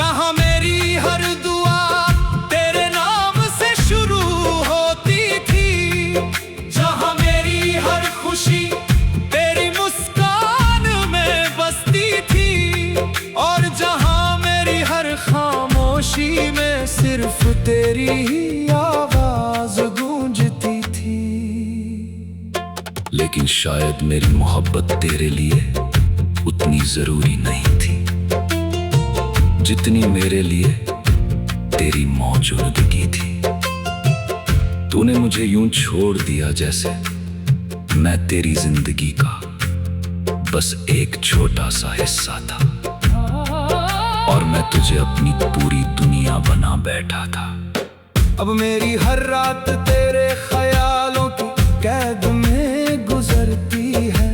जहां मेरी हर दुआ तेरे नाम से शुरू होती थी, जहां मेरी हर खुशी तेरी मुस्कान में बसती थी, और जहां मेरी हर खामोशी में सिर्फ तेरी ही आवाज गूंजती थी। लेकिन शायद मेरी मोहब्बत तेरे लिए उतनी जरूरी नहीं थी जितनी मेरे लिए तेरी मौजूदगी थी। तूने मुझे यूं छोड़ दिया जैसे मैं तेरी जिंदगी का बस एक छोटा सा हिस्सा था, और मैं तुझे अपनी पूरी दुनिया बना बैठा था। अब मेरी हर रात तेरे ख्यालों की कैद में गुजरती है,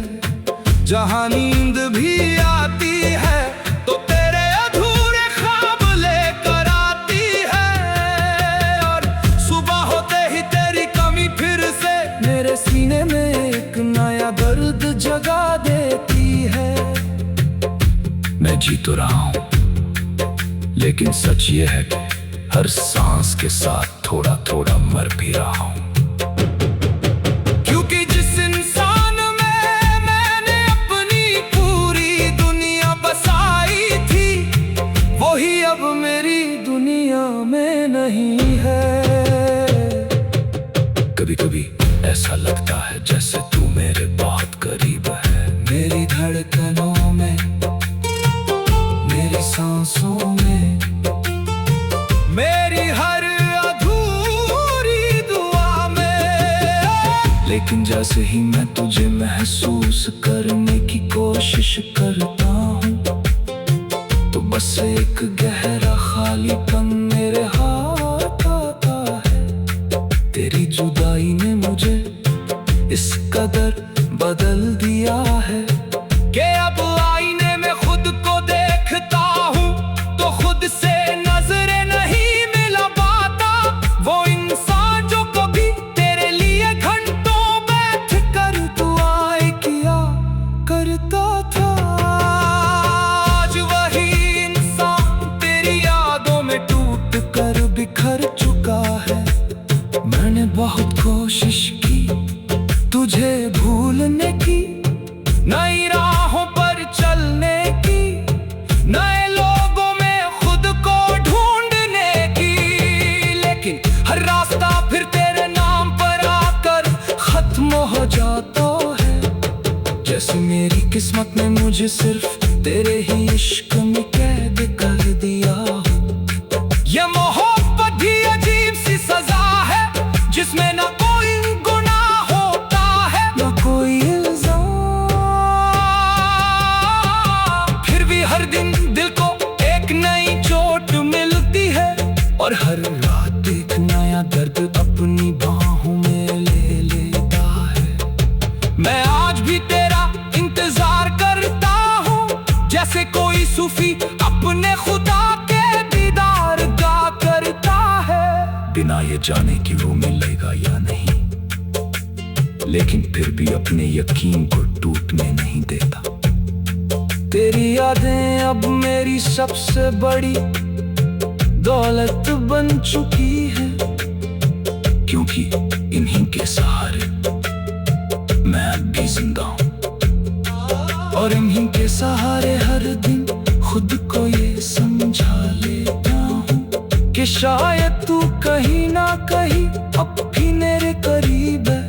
जहां नींद भी आती है तो तेरे अधूरे ख्वाब लेकर आती है, और सुबह होते ही तेरी कमी फिर से मेरे सीने में एक नया दर्द जगा देती है। मैं जी तो रहा हूं, लेकिन सच ये है कि हर सांस के साथ थोड़ा थोड़ा मर भी रहा हूं। क्योंकि जिस इंसान में मैंने अपनी पूरी दुनिया बसाई थी, वही अब मेरी दुनिया में नहीं है। कभी कभी ऐसा लगता है जैसे तू मेरे बहुत करीब है, मेरी धड़कनों में, मेरी सांसों में, मेरी हर अधूरी दुआ में। लेकिन जैसे ही मैं तुझे महसूस करने की कोशिश करता हूँ, तो बस एक गहरा खालीपन मेरे हाथ आता है। तेरी जुदाई ने मुझे इस कदर बदल दिया है कि अब आईने में खुद को देखता हूँ तो खुद से नजरें नहीं मिला पाता। वो इंसान जो कभी तेरे लिए घंटों बैठ कर दुआएं किया करता था, आज वही इंसान तेरी यादों में टूट कर बिखर चुका है। मैंने बहुत कोशिश की तुझे भूलने की, नई राहों पर चलने की, नए लोगों में खुद को ढूंढने की, लेकिन हर रास्ता फिर तेरे नाम पर आकर खत्म हो जाता है। जैसे मेरी किस्मत ने मुझे सिर्फ तेरे ही इश्क में कैद कर दिया हो। ये मोहब्बत भी अजीब सी सजा है, जिसमें ना कोई गुनाह होता है ना कोई इल्जाम, फिर भी हर दिन दिल को एक नई चोट मिलती है, और हर रात एक नया दर्द अपनी बाहों में ले लेता है। मैं आज भी तेरा इंतजार करता हूँ, जैसे कोई सूफी अपने खुदा के दीदार का करता है। बिना ये जाने कि वो मिलेगा या नहीं, लेकिन फिर भी अपने यकीन को टूटने नहीं देता। तेरी यादें अब मेरी सबसे बड़ी दौलत बन चुकी है, क्योंकि इन्हीं के सहारे मैं अब भी जिंदा हूं, और इन्हीं के सहारे हर दिन खुद को ये समझा लेता हूँ कि शायद तू कहीं ना कहीं अब भी मेरे करीब है।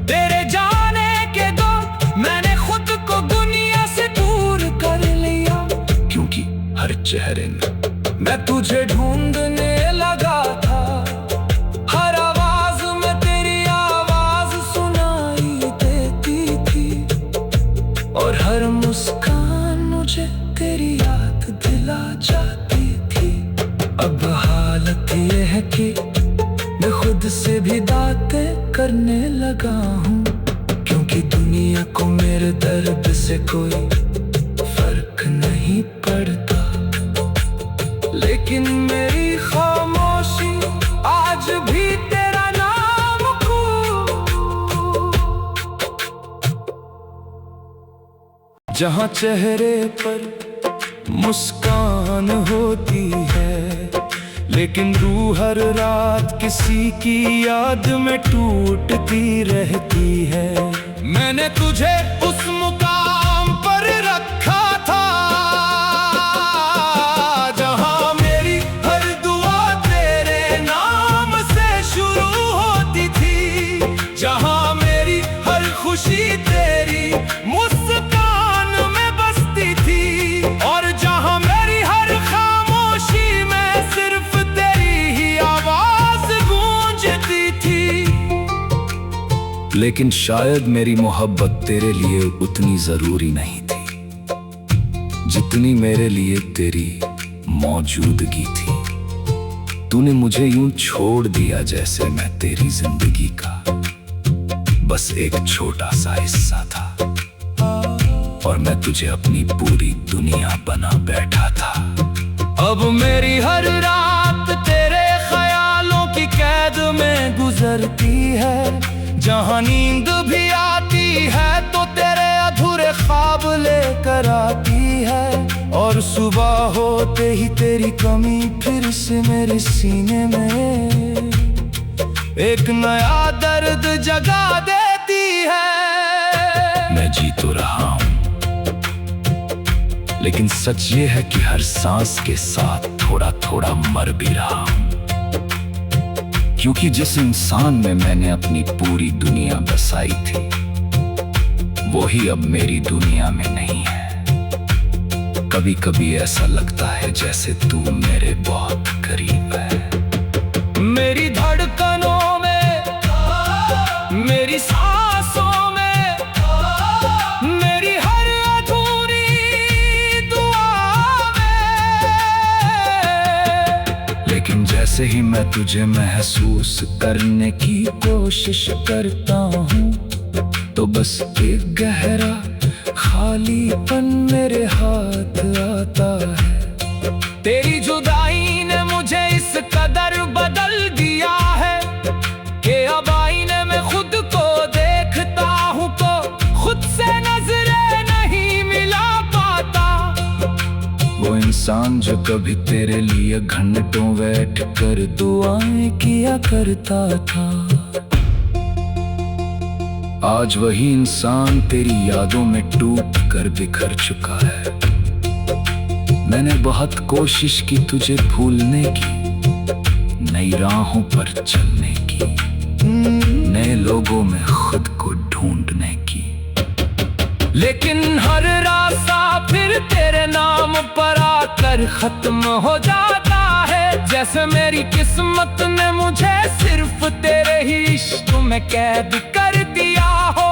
तेरे जाने के बाद मैंने खुद को दुनिया से दूर कर लिया, क्योंकि हर चेहरे में मैं तुझे ढूंढने लगा था। हर आवाज में तेरी आवाज सुनाई देती थी, और हर मुस्कान मुझे तेरी याद दिला जाती थी। अब हालत ये है कि मैं खुद से भी बातें करने लगा हूँ, क्योंकि दुनिया को मेरे दर्द से कोई फर्क नहीं पड़ता। लेकिन मेरी खामोशी आज भी तेरा नाम जहां चेहरे पर मुस्कान हो लेकिन रूह हर रात किसी की याद में टूटती रहती है। मैंने तुझे उस मुकाम पर रखा था जहां मेरी हर दुआ तेरे नाम से शुरू होती थी, जहां मेरी हर खुशी तेरी मुस्कान में बसती थी, और जहां मेरी हर खामोशी में सिर्फ तेरी ही आवाज गूंजती थी। लेकिन शायद मेरी मोहब्बत तेरे लिए उतनी जरूरी नहीं थी जितनी मेरे लिए तेरी मौजूदगी थी। तूने मुझे यूं छोड़ दिया जैसे मैं तेरी जिंदगी का बस एक छोटा सा हिस्सा था, और मैं तुझे अपनी पूरी दुनिया बना बैठा था। अब मेरी हर रात तेरे ख्यालों की कैद में गुजरती है, जहां नींद भी आती है तो तेरे अधूरे ख्वाब लेकर आती है, और सुबह होते ही तेरी कमी फिर से मेरे सीने में एक नया दर्द जगा देती है। मैं जी तो रहा हूं, लेकिन सच ये है कि हर सांस के साथ थोड़ा थोड़ा मर भी रहा हूं, क्योंकि जिस इंसान में मैंने अपनी पूरी दुनिया बसाई थी वो ही अब मेरी दुनिया में नहीं है। कभी कभी ऐसा लगता है जैसे तू मेरे बहुत करीब है, मेरी धड़कनों में, मेरी सांसों में, मेरी हर अधूरी दुआ में। लेकिन जैसे ही मैं तुझे महसूस करने की कोशिश करता हूँ तो बस एक गहरा खालीपन मेरे हाथ आता है। तेरी जुदाई ने मुझे इस कदर बदल दिया है कि अब आईने में खुद को देखता हूँ तो खुद से नजरें नहीं मिला पाता। वो इंसान जो कभी तेरे लिए घंटों बैठ कर दुआएं किया करता था, आज वही इंसान तेरी यादों में टूट कर बिखर चुका है। मैंने बहुत कोशिश की तुझे भूलने की, नई राहों पर चलने की, नए लोगों में खुद को ढूंढने की, लेकिन हर रास्ता फिर तेरे नाम पर आकर खत्म हो जाता है। जैसे मेरी किस्मत ने मुझे सिर्फ तेरे ही इश्क में कैद कर दिया हो।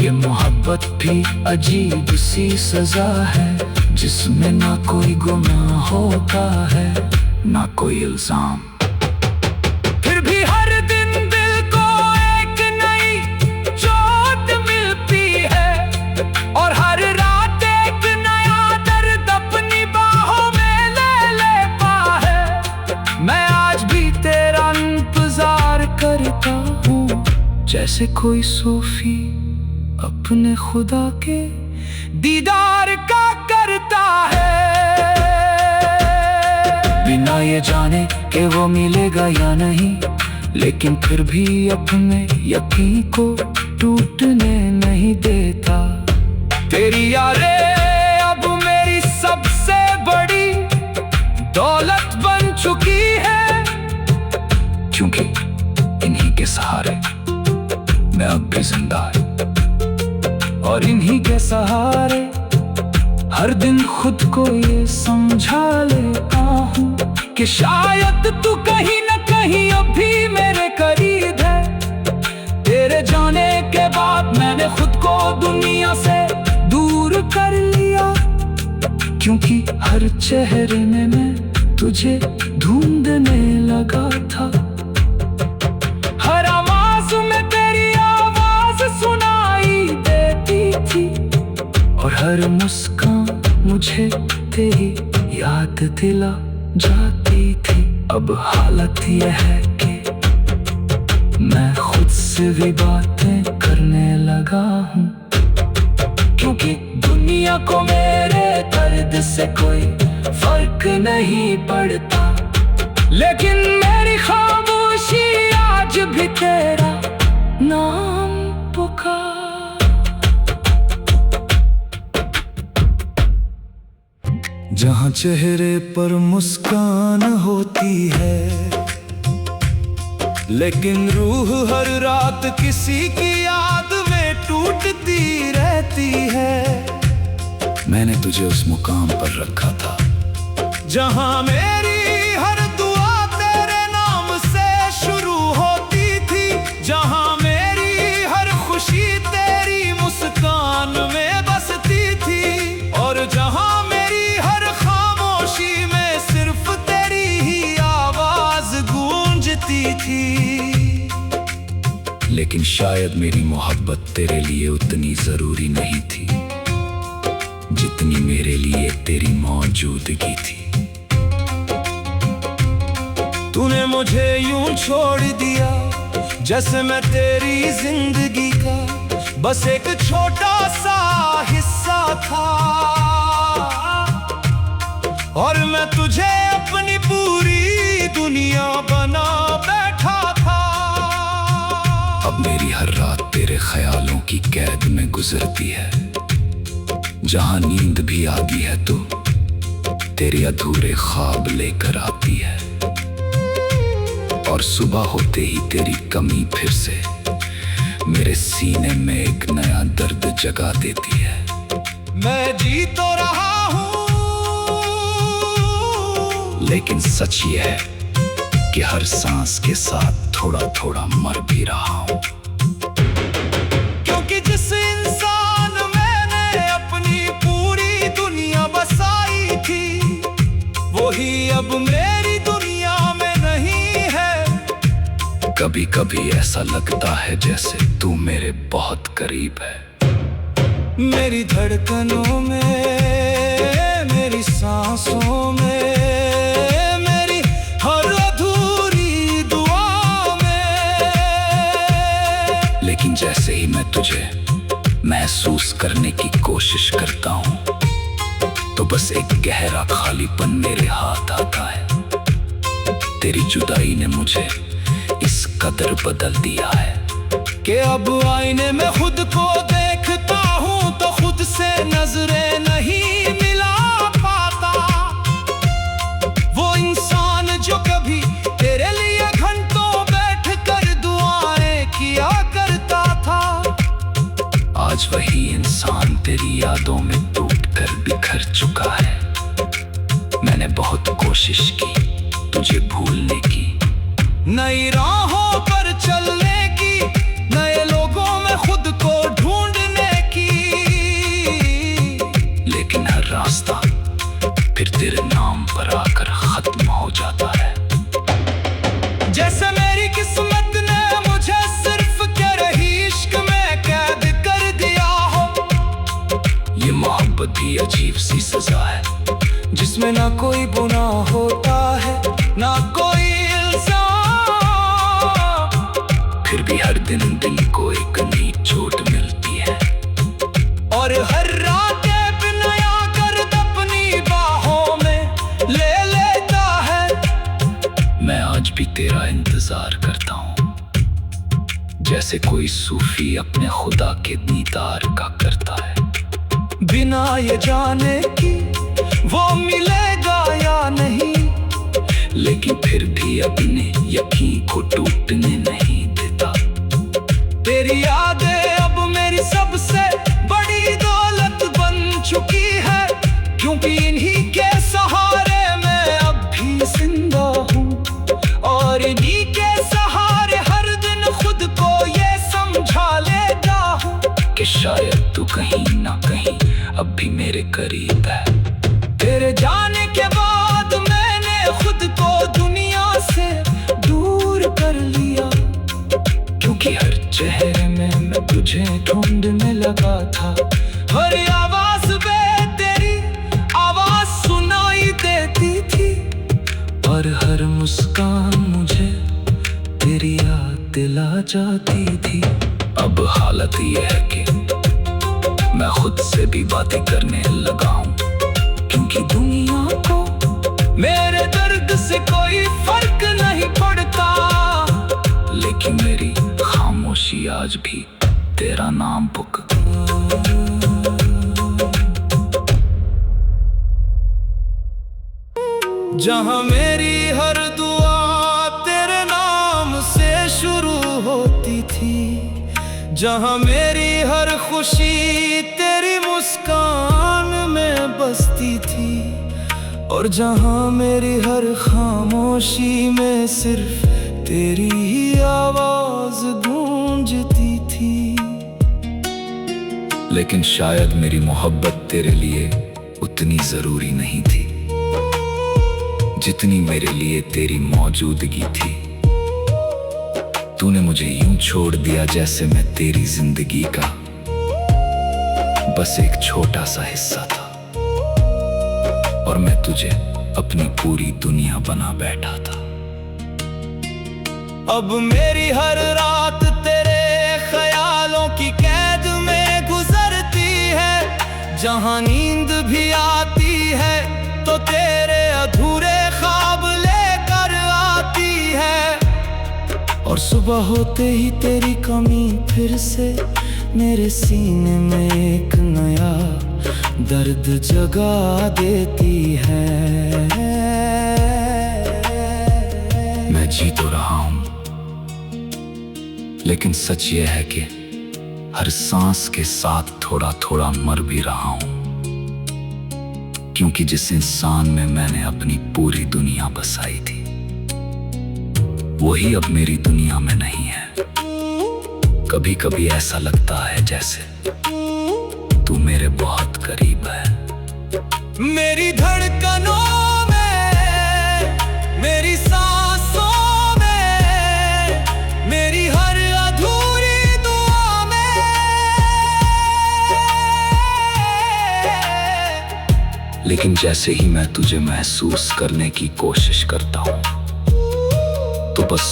ये मोहब्बत भी अजीब सी सजा है जिसमें ना कोई गुनाह होता है ना कोई इल्जाम। फिर भी हर दिन दिल को एक नई चोट मिलती है और हर रात एक नया दर्द अपनी बाहों में ले लेता है। मैं आज भी तेरा इंतजार करता हूँ जैसे कोई सूफी अपने खुदा के दीदार का करता है, बिना ये जाने कि वो मिलेगा या नहीं, लेकिन फिर भी अपने यकीन को टूटने नहीं देता। तेरी यादें अब मेरी सबसे बड़ी दौलत बन चुकी है, क्योंकि इन्हीं के सहारे मैं अब भी जिंदा है और इन्हीं के सहारे हर दिन खुद को ये समझा लेता हूँ कि शायद तू कहीं न कहीं अभी मेरे करीब है। तेरे जाने के बाद मैंने खुद को दुनिया से दूर कर लिया, क्योंकि हर चेहरे में मैं तुझे ढूंढने लगा था। हर आवाज में तेरी आवाज सुनाई देती थी और हर मुस्कान मुझे तेरी याद दिला जाती थी। अब हालत यह है कि मैं खुद से भी बातें करने लगा हूँ, क्योंकि दुनिया को मेरे दर्द से कोई फर्क नहीं पड़ता। लेकिन मेरी खामोशी आज भी तेरा नाम पुकार। जहाँ चेहरे पर मुस्कान होती है, लेकिन रूह हर रात किसी की याद में टूटती रहती है। मैंने तुझे उस मुकाम पर रखा था जहाँ मेरी हर दुआ तेरे नाम से शुरू होती थी, जहाँ मेरी हर खुशी तेरी मुस्कान में बसती थी, और जहाँ मेरी हर खामोशी में सिर्फ तेरी ही आवाज गूंजती थी। लेकिन शायद मेरी मोहब्बत तेरे लिए उतनी जरूरी नहीं थी जितनी मेरे लिए तेरी मौजूदगी थी। तूने मुझे यूं छोड़ दिया जैसे मैं तेरी जिंदगी का बस एक छोटा सा हिस्सा था, और मैं तुझे अपनी पूरी दुनिया बना बैठा था। अब मेरी हर रात तेरे ख्यालों की कैद में गुजरती है, जहां नींद भी आती है तो तेरे अधूरे ख्वाब लेकर आती है, और सुबह होते ही तेरी कमी फिर से मेरे सीने में एक नया दर्द जगा देती है। मैं जी तो रहा हूं, लेकिन सच ये है कि हर सांस के साथ थोड़ा थोड़ा मर भी रहा हूं, क्योंकि जिस इंसान मैंने अपनी पूरी दुनिया बसाई थी वही अब मेरी दुनिया में नहीं है। कभी कभी ऐसा लगता है जैसे तू मेरे बहुत करीब है, मेरी धड़कनों में, मेरी सांसों में, मेरी हर अधूरी दुआ में। लेकिन जैसे ही मैं तुझे महसूस करने की कोशिश करता हूँ तो बस एक गहरा खालीपन मेरे हाथ आता है। तेरी जुदाई ने मुझे इस कदर बदल दिया है कि अब आईने में खुद को देखता हूँ तो खुद से नजरें नहीं मिला पाता। वो इंसान जो कभी तेरे लिए घंटों बैठ कर दुआएं किया करता था, आज वही इंसान तेरी यादों में टूट कर बिखर चुका है। मैंने बहुत कोशिश की तुझे भूलने की, नई राहों पर चलने की, नए लोगों में खुद को ढूंढने की, लेकिन हर रास्ता फिर तेरे नाम पर आकर खत्म हो जाता है। जैसे मेरी किस्मत ने मुझे सिर्फ तेरे इश्क में कैद कर दिया हो। ये मोहब्बत भी अजीब सी सजा है जिसमें ना कोई गुनाह होता है ना कोई इल्जाम, फिर भी हर दिन दिल को एक नई चोट मिलती है, और हर रात एक नया दर्द अपनी बाहों में ले लेता है। मैं आज भी तेरा इंतजार करता हूँ जैसे कोई सूफी अपने खुदा के दीदार का करता है, बिना ये जाने कि वो मिलेगा या नहीं, लेकिन फिर भी अपने यकीन को टूटने नहीं देता। तेरी यादें अब मेरी सबसे बड़ी दौलत बन चुकी है, क्योंकि इन्हीं के सहारे मैं अब भी जिंदा हूँ, और इन्हीं के सहारे हर दिन खुद को ये समझा लेता हूँ कि शायद तू कहीं ना कहीं अब भी मेरे करीब है। तेरे जाने के बाद मैंने खुद को दुनिया से दूर कर लिया, क्योंकि हर चेहरे में मैं तुझे ढूंढने लगा था। हर आवाज में तेरी आवाज सुनाई देती थी, और हर मुस्कान मुझे तेरी याद दिला जाती थी। अब हालत ये है कि मैं खुद से भी बातें करने लगा हूँ, क्योंकि दुनिया को मेरे दर्द से कोई फर्क कोई आज भी तेरा नाम पुक। जहां मेरी हर दुआ तेरे नाम से शुरू होती थी, जहां मेरी हर खुशी तेरी मुस्कान में बसती थी, और जहां मेरी हर खामोशी में सिर्फ तेरी ही आवाज गूंजती थी। लेकिन शायद मेरी मोहब्बत तेरे लिए उतनी जरूरी नहीं थी जितनी मेरे लिए तेरी मौजूदगी थी। तूने मुझे यूं छोड़ दिया जैसे मैं तेरी जिंदगी का बस एक छोटा सा हिस्सा था, और मैं तुझे अपनी पूरी दुनिया बना बैठा था। अब मेरी हर रात तेरे ख्यालों की कैद में गुजरती है, जहां नींद भी आती है तो तेरे अधूरे ख्वाब लेकर आती है, और सुबह होते ही तेरी कमी फिर से मेरे सीने में एक नया दर्द जगा देती है। मैं जी तो रहा हूं, लेकिन सच ये है कि हर सांस के साथ थोड़ा थोड़ा मर भी रहा हूं, क्योंकि जिस इंसान में मैंने अपनी पूरी दुनिया बसाई थी वही अब मेरी दुनिया में नहीं है। कभी कभी ऐसा लगता है जैसे तू मेरे बहुत करीब है। मेरी धड़कनों में, मेरी सांसों में, मेरी हर अधूरी दुआ में, लेकिन जैसे ही मैं तुझे महसूस करने की कोशिश करता हूं तो बस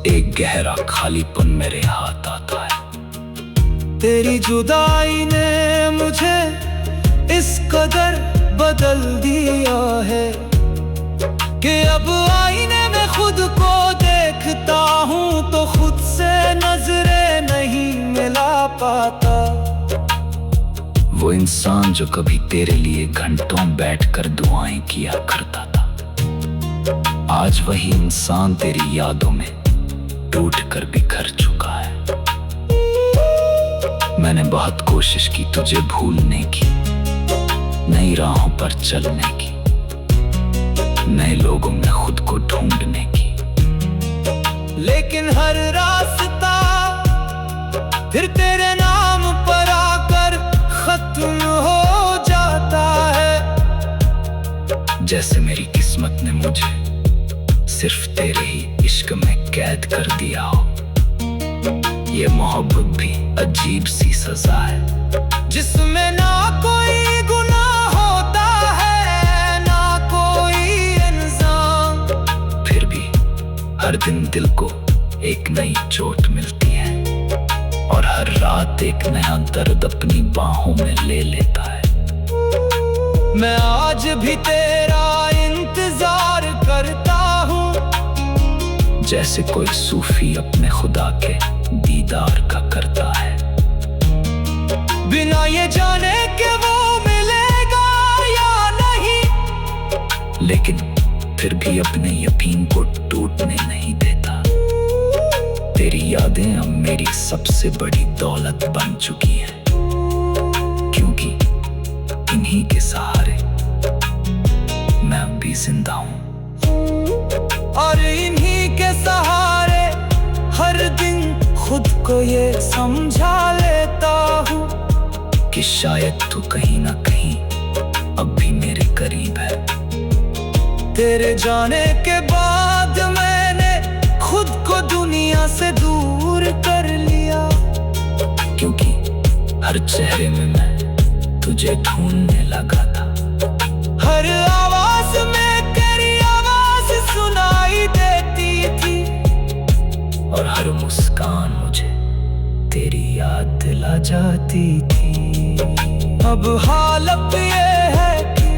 एक गहरा खालीपन मेरे हाथ आता है। तेरी जुदाई ने मुझे इस कदर बदल दिया है कि अब आईने में खुद को देखता हूं तो खुद से नजरें नहीं मिला पाता। वो इंसान जो कभी तेरे लिए घंटों बैठकर दुआएं किया करता था, आज वही इंसान तेरी यादों में टूट कर बिखर चुका है। मैंने बहुत कोशिश की तुझे भूलने की, नई राहों पर चलने की, नए लोगों में खुद को ढूंढने की, लेकिन हर रास्ता फिर तेरे नाम पर आकर खत्म हो जाता है। जैसे मेरी किस्मत ने मुझे सिर्फ तेरे ही इश्क में कैद कर दिया हो। ये मोहब्बत भी अजीब सी सजा है, जिसमें ना कोई गुनाह होता है ना कोई इंसान, फिर भी हर दिन दिल को एक नई चोट मिलती है, और हर रात एक नया दर्द अपनी बाहों में ले लेता है। मैं आज भी तेरा इंतजार करता हूँ, जैसे कोई सूफी अपने खुदा के दीदार का करता है, बिना ये जाने कि वो मिलेगा या नहीं, लेकिन फिर भी अपने यकीन को टूटने नहीं देता। तेरी यादें अब मेरी सबसे बड़ी दौलत बन चुकी हैं, क्योंकि इन्हीं के सहारे मैं अब भी जिंदा हूँ। और इन्हीं के सहारे हर दिन खुद को ये समझा लेता हूँ कि शायद तू कहीं ना कहीं अब भी मेरे करीब है। तेरे जाने के बाद मैंने खुद को दुनिया से दूर कर लिया, क्योंकि हर चेहरे में मैं तुझे ढूंढने लगा था। हर आवाज में तेरी आवाज सुनाई देती थी, और हर मुस्कान मुझे तेरी याद दिला जाती थी। अब हालत ये है कि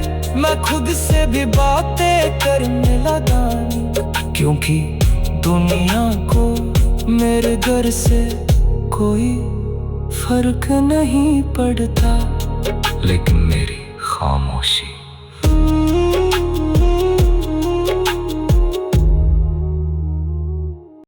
मैं खुद से भी बातें करने लगा, क्योंकि दुनिया को मेरे घर से कोई फर्क नहीं पड़ता, लेकिन मेरी खामोशी